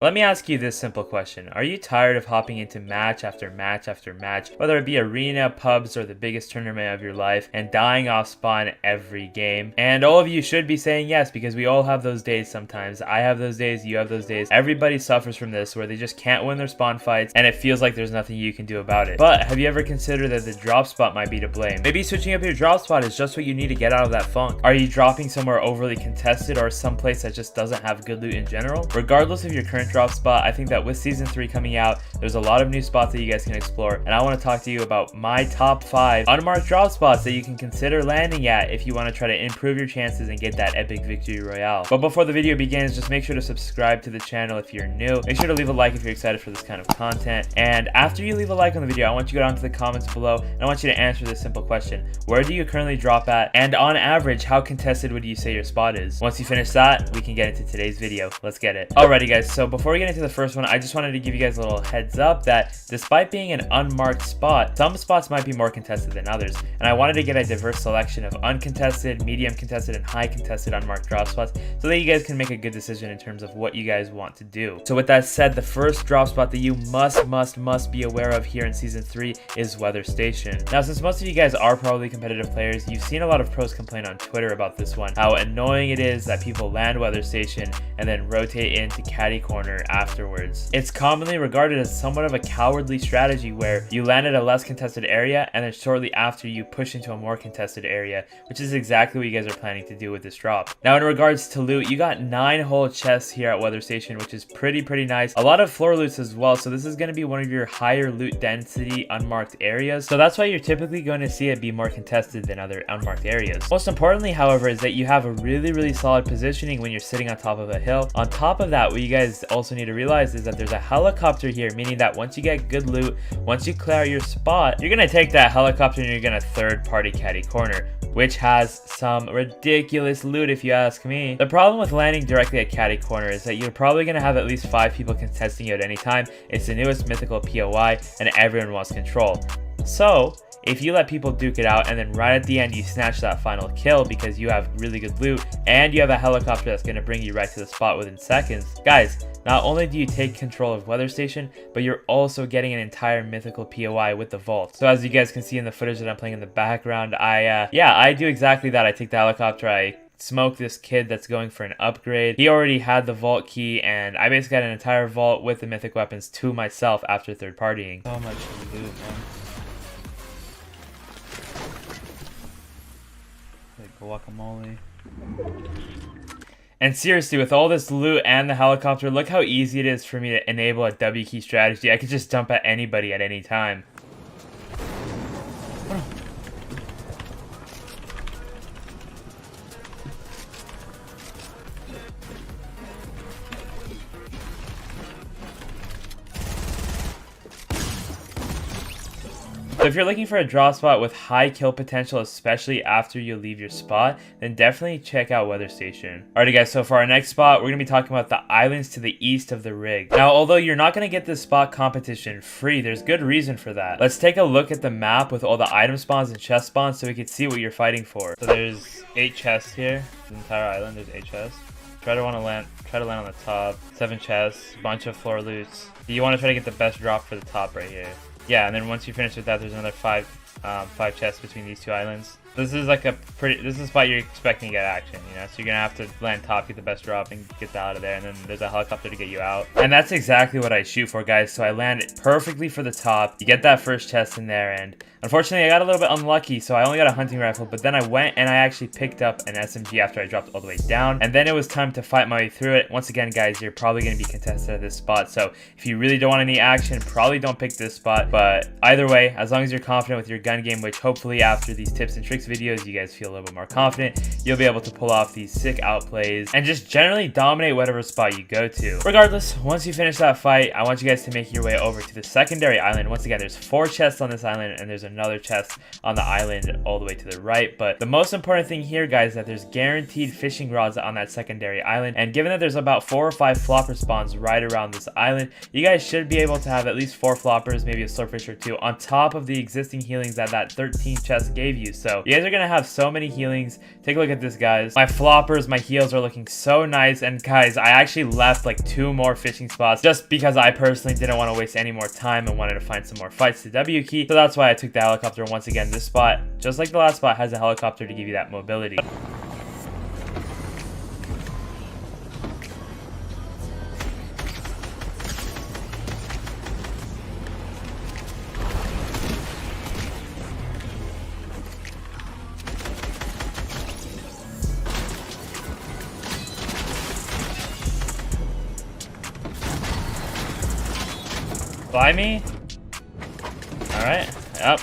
Let me ask you this simple question. Are you tired of hopping into match after match after match, whether it be arena, pubs, or the biggest tournament of your life, and dying off spawn every game? And all of you should be saying yes, because we all have those days sometimes. I have those days, you have those days. Everybody suffers from this, where they just can't win their spawn fights, and it feels like there's nothing you can do about it. But have you ever considered that the drop spot might be to blame? Maybe switching up your drop spot is just what you need to get out of that funk. Are you dropping somewhere overly contested, or someplace that just doesn't have good loot in general? Regardless of your current drop spot, I think that with season 3 coming out, there's a lot of new spots that you guys can explore, and I want to talk to you about my top 5 unmarked drop spots that you can consider landing at if you want to try to improve your chances and get that epic victory royale. But before the video begins, just make sure to subscribe to the channel if you're new. Make sure to leave a like if you're excited for this kind of content, and after you leave a like on the video, I want you to go down to the comments below and I want you to answer this simple question: where do you currently drop at, and on average, how contested would you say your spot is? Once you finish that, we can get into today's video. Let's get it. Alrighty guys, so before we get into the first one, I just wanted to give you guys a little heads up that despite being an unmarked spot, some spots might be more contested than others, and I wanted to get a diverse selection of uncontested, medium contested, and high contested unmarked drop spots so that you guys can make a good decision in terms of what you guys want to do. So with that said, the first drop spot that you must be aware of here in season 3 is weather station. Now, since most of you guys are probably competitive players, you've seen a lot of pros complain on Twitter about this one, how annoying it is that people land weather station and then rotate into caddy corner afterwards. It's commonly regarded as somewhat of a cowardly strategy where you land at a less contested area and then shortly after you push into a more contested area, which is exactly what you guys are planning to do with this drop. Now, in regards to loot, you got 9 whole chests here at weather station, which is pretty nice. A lot of floor loots as well, so this is going to be one of your higher loot density unmarked areas, so that's why you're typically going to see it be more contested than other unmarked areas. Most importantly, however, is that you have a really solid positioning when you're sitting on top of a hill. On top of that, what you guys also need to realize is that there's a helicopter here, meaning that once you get good loot, once you clear out your spot, you're going to take that helicopter and you're going to third party caddy corner, which has some ridiculous loot if you ask me. The problem with landing directly at caddy corner is that you're probably going to have at least 5 people contesting you at any time. It's the newest mythical POI and everyone wants control. So if you let people duke it out and then right at the end you snatch that final kill because you have really good loot and you have a helicopter that's going to bring you right to the spot within seconds, guys, not only do you take control of weather station, but you're also getting an entire mythical POI with the vault. So as you guys can see in the footage that I'm playing in the background, I do exactly that. I take the helicopter, I smoke this kid that's going for an upgrade. He already had the vault key, and I basically got an entire vault with the mythic weapons to myself after third partying. So much loot, man. Like guacamole. And seriously, with all this loot and the helicopter, look how easy it is for me to enable a W key strategy. I could just jump at anybody at any time. So if you're looking for a drop spot with high kill potential, especially after you leave your spot, then definitely check out weather station. Alrighty guys, so for our next spot, we're going to be talking about the islands to the east of the rig. Now, although you're not going to get this spot competition free, there's good reason for that. Let's take a look at the map with all the item spawns and chest spawns so we can see what you're fighting for. So there's 8 chests here. The entire island, there's 8 chests. Try to land on the top. 7 chests, bunch of floor loots. You want to try to get the best drop for the top right here. Yeah, and then once you finish with that, there's another 5 chests between these 2 islands. This is like this is a spot you're expecting to get action, you know, so you're gonna have to land top, get the best drop, and get that out of there, and then there's a helicopter to get you out. And that's exactly what I shoot for, guys. So I land it perfectly for the top. You get that first chest in there, and unfortunately I got a little bit unlucky, so I only got a hunting rifle, but then I went and I actually picked up an SMG after I dropped all the way down, and then it was time to fight my way through it. Once again, guys, you're probably gonna be contested at this spot, so if you really don't want any action, probably don't pick this spot. But either way, as long as you're confident with your gun game, which hopefully after these tips and tricks videos you guys feel a little bit more confident, you'll be able to pull off these sick outplays and just generally dominate whatever spot you go to. Regardless, once you finish that fight, I want you guys to make your way over to the secondary island. Once again, there's 4 chests on this island and there's another chest on the island all the way to the right. But the most important thing here, guys, is that there's guaranteed fishing rods on that secondary island, and given that there's about 4 or 5 flopper spawns right around this island, you guys should be able to have at least 4 floppers, maybe a slurpfish or 2 on top of the existing healings that 13 chest gave you. So You guys are gonna have so many healings. Take a look at this, guys. My floppers, my heals are looking so nice. And guys, I actually left like 2 more fishing spots just because I personally didn't want to waste any more time and wanted to find some more fights to W key. So that's why I took the helicopter. Once again, this spot, just like the last spot, has a helicopter to give you that mobility. Fly me? Alright. Yep.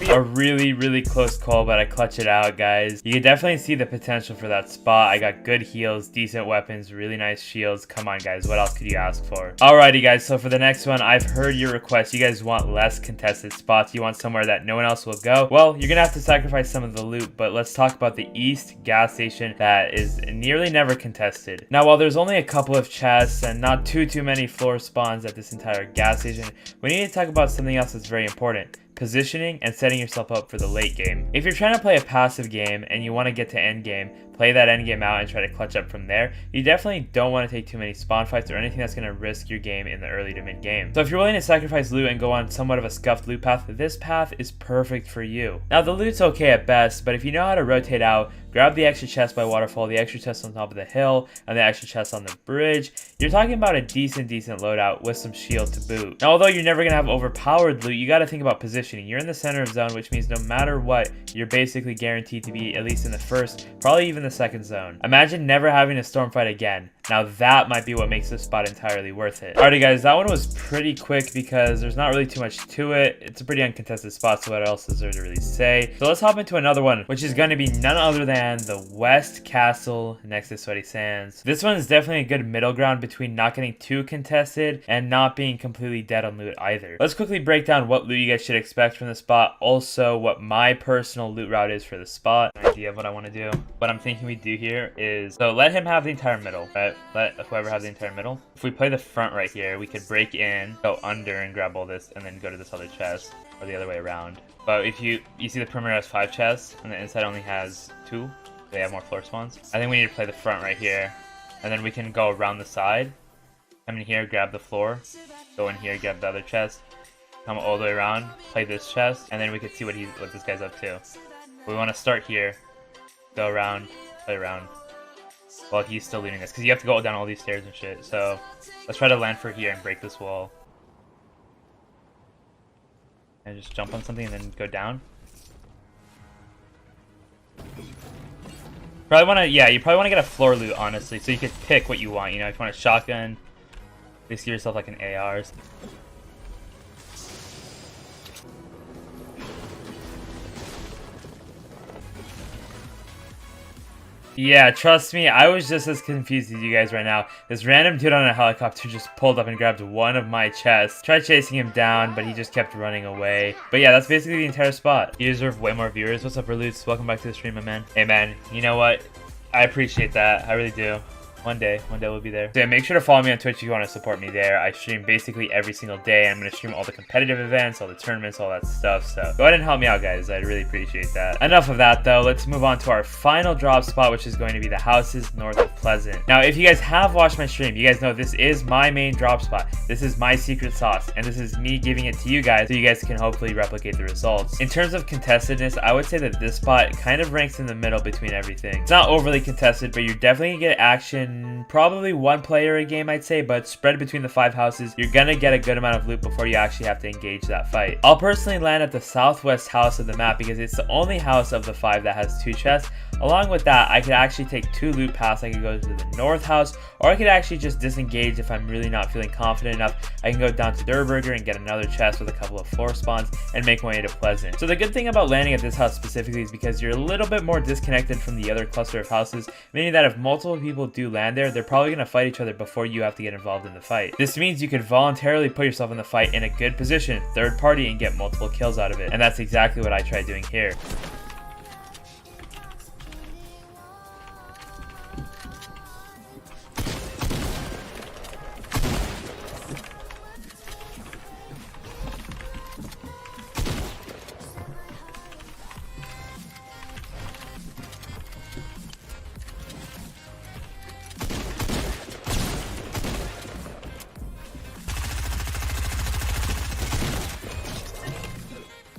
A really close call, but I clutch it out, guys. You can definitely see the potential for that spot. I got good heals, decent weapons, really nice shields. Come on, guys, what else could you ask for? Alrighty, guys, so for the next one, I've heard your request. You guys want less contested spots. You want somewhere that no one else will go. Well, you're gonna have to sacrifice some of the loot, but let's talk about the East gas station that is nearly never contested. Now, while there's only a couple of chests and not too many floor spawns at this entire gas station, we need to talk about something else that's very important: positioning and setting yourself up for the late game. If you're trying to play a passive game and you want to get to end game, play that end game out and try to clutch up from there, you definitely don't want to take too many spawn fights or anything that's going to risk your game in the early to mid game. So if you're willing to sacrifice loot and go on somewhat of a scuffed loot path, this path is perfect for you. Now, the loot's okay at best, but if you know how to rotate out, grab the extra chest by waterfall, the extra chest on top of the hill, and the extra chest on the bridge, you're talking about a decent loadout with some shield to boot. Now, although you're never going to have overpowered loot, you got to think about positioning. You're in the center of zone, which means no matter what, you're basically guaranteed to be at least in the first, probably even the second zone. Imagine never having a storm fight again. Now that might be what makes this spot entirely worth it. Alrighty, guys, that one was pretty quick because there's not really too much to it. It's a pretty uncontested spot, so what else is there to really say? So let's hop into another one, which is going to be none other than the West Castle next to Sweaty Sands. This one is definitely a good middle ground between not getting too contested and not being completely dead on loot either. Let's quickly break down what loot you guys should expect from the spot, also what my personal loot route is for the spot. An idea of what I want to do. What I'm thinking we do here is, so let him have the entire middle, right? Let whoever have the entire middle. If we play the front right here, we could break in, go under and grab all this, and then go to this other chest, or the other way around. But if you see the perimeter has 5 chests, and the inside only has 2, they have more floor spawns. I think we need to play the front right here, and then we can go around the side, come in here, grab the floor, go in here, grab the other chest, come all the way around, play this chest, and then we can see what this guy's up to. We want to start here, go around, play around, while he's still looting this, because you have to go down all these stairs and shit. So let's try to land for here and break this wall, and just jump on something and then go down. Probably want to, yeah, you probably want to get a floor loot, honestly, so you could pick what you want. You know, if you want a shotgun, just give yourself like an AR or something. Yeah, trust me, I was just as confused as you guys right now. This random dude on a helicopter just pulled up and grabbed one of my chests. Tried chasing him down, but he just kept running away. But yeah, that's basically the entire spot. You deserve way more viewers. What's up, Roots? Welcome back to the stream, my man. Hey, man, you know what? I appreciate that. I really do. One day we'll be there. So yeah, make sure to follow me on Twitch if you want to support me there. I stream basically every single day. I'm going to stream all the competitive events, all the tournaments, all that stuff. So go ahead and help me out, guys. I'd really appreciate that. Enough of that, though. Let's move on to our final drop spot, which is going to be the houses north of Pleasant. Now, if you guys have watched my stream, you guys know this is my main drop spot. This is my secret sauce, and this is me giving it to you guys so you guys can hopefully replicate the results. In terms of contestedness, I would say that this spot kind of ranks in the middle between everything. It's not overly contested, but you're definitely going to get action, probably one player a game, I'd say, but spread between the 5 houses, you're gonna get a good amount of loot before you actually have to engage that fight. I'll personally land at the southwest house of the map because it's the only house of the 5 that has 2 chests. Along with that, I could actually take 2 loot paths. I could go to the north house, or I could actually just disengage if I'm really not feeling confident enough. I can go down to Durburger and get another chest with a couple of floor spawns and make my way to Pleasant. So the good thing about landing at this house specifically is because you're a little bit more disconnected from the other cluster of houses, meaning that if multiple people do land there, they're probably going to fight each other before you have to get involved in the fight. This means you could voluntarily put yourself in the fight in a good position, third party, and get multiple kills out of it. And that's exactly what I tried doing here.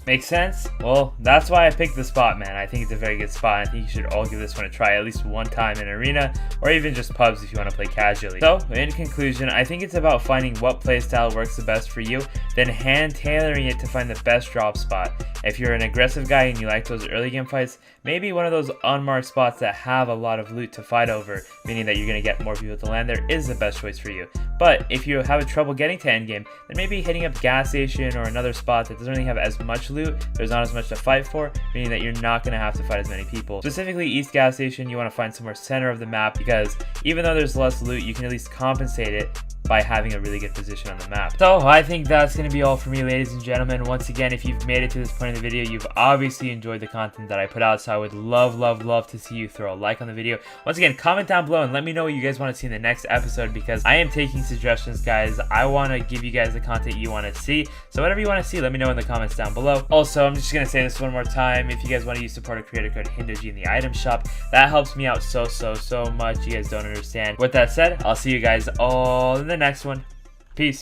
Makes sense? Well, that's why I picked the spot, man. I think it's a very good spot. I think you should all give this one a try at least one time in arena, or even just pubs if you want to play casually. So, in conclusion, I think it's about finding what playstyle works the best for you, then hand tailoring it to find the best drop spot. If you're an aggressive guy and you like those early game fights, maybe one of those unmarked spots that have a lot of loot to fight over, meaning that you're going to get more people to land there, is the best choice for you. But if you have trouble getting to endgame, then maybe hitting up gas station or another spot that doesn't really have as much loot, there's not as much to fight for, meaning that you're not going to have to fight as many people. Specifically East gas station, you want to find somewhere center of the map, because even though there's less loot, you can at least compensate it by having a really good position on the map. So I think that's going to be all for me, ladies and gentlemen. Once again, if you've made it to this point in the video, you've obviously enjoyed the content that I put out, so I would love to see you throw a like on the video. Once again, comment down below and let me know what you guys want to see in the next episode, because I am taking suggestions, guys. I want to give you guys the content you want to see, so whatever you want to see, let me know in the comments down below. Also, I'm just going to say this one more time. If you guys want to use support a creator code hindog in the item shop, that helps me out so much. You guys don't understand. With that said, I'll see you guys all in the next one. Peace.